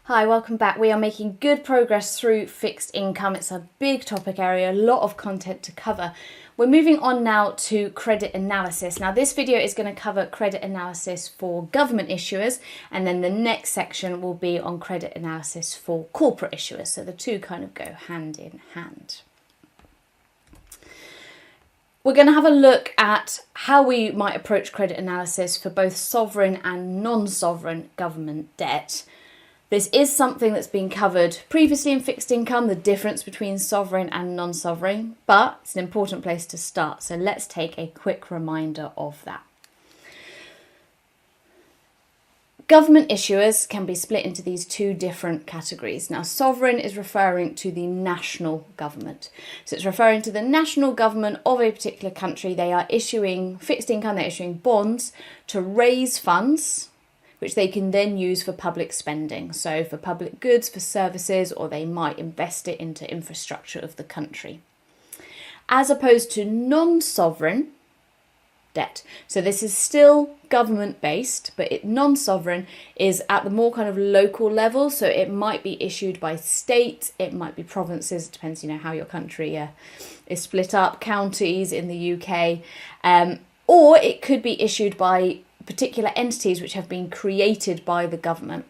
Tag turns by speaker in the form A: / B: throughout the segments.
A: Hi, welcome back. We are making good progress through fixed income. It's a big topic area, a lot of content to cover. We're moving on now to credit analysis. Now, this video is going to cover credit analysis for government issuers, and then the next section will be on credit analysis for corporate issuers. So the two kind of go hand in hand. We're going to have a look at how we might approach credit analysis for both sovereign and non-sovereign government debt. This is something that's been covered previously in fixed income, the difference between sovereign and non-sovereign, but it's an important place to start. So let's take a quick reminder of that. Government issuers can be split into these two different categories. Now, sovereign is referring to the national government. So it's referring to the national government of a particular country. They are issuing fixed income, they're issuing bonds to raise funds, which they can then use for public spending. So for public goods, for services, or they might invest it into infrastructure of the country. As opposed to non-sovereign debt. So this is still government-based, but non-sovereign is at the more kind of local level. So it might be issued by states, it might be provinces, it depends, how your country is split up, counties in the UK, or it could be issued by particular entities which have been created by the government.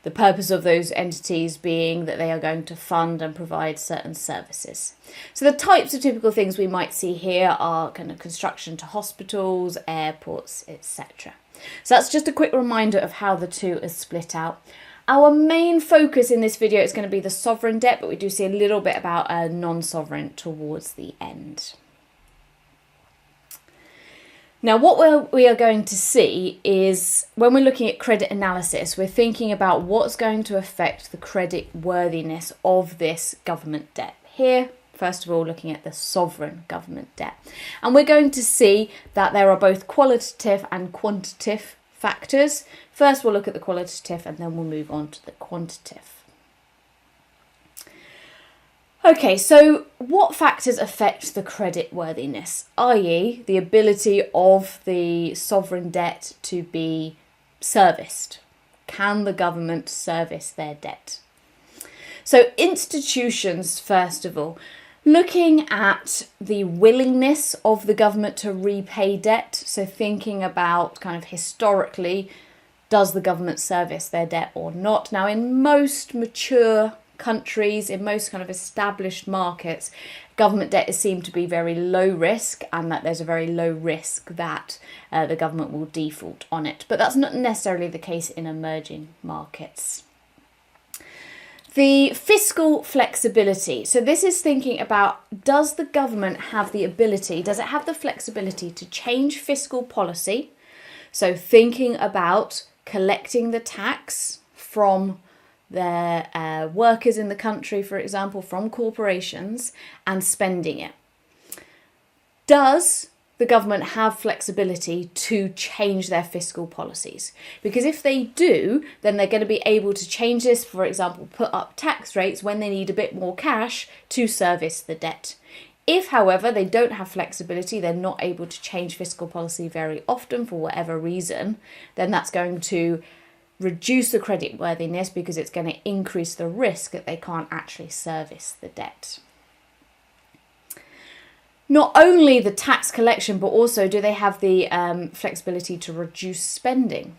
A: The purpose of those entities being that they are going to fund and provide certain services. So the types of typical things we might see here are kind of construction to hospitals, airports, etc. So that's just a quick reminder of how the two are split out. Our main focus in this video is going to be the sovereign debt, but we do see a little bit about non-sovereign towards the end. Now, what we are going to see is when we're looking at credit analysis, we're thinking about what's going to affect the credit worthiness of this government debt. Here, first of all, looking at the sovereign government debt. And we're going to see that there are both qualitative and quantitative factors. First, we'll look at the qualitative and then we'll move on to the quantitative. Okay, so what factors affect the credit worthiness, i.e. the ability of the sovereign debt to be serviced? Can the government service their debt? So institutions, first of all, looking at the willingness of the government to repay debt, so thinking about kind of historically, does the government service their debt or not? Now, in most mature countries, in most kind of established markets, government debt is seen to be very low risk, and that there's a very low risk that the government will default on it. But that's not necessarily the case in emerging markets. The fiscal flexibility. So this is thinking about, does the government have the ability, does it have the flexibility to change fiscal policy? So thinking about collecting the tax from their workers in the country, for example, from corporations, and spending it. Does the government have flexibility to change their fiscal policies? Because if they do, then they're going to be able to change this, for example, put up tax rates when they need a bit more cash to service the debt. If, however, they don't have flexibility, they're not able to change fiscal policy very often for whatever reason, then that's going to reduce the credit worthiness because it's going to increase the risk that they can't actually service the debt. Not only the tax collection, but also do they have the flexibility to reduce spending?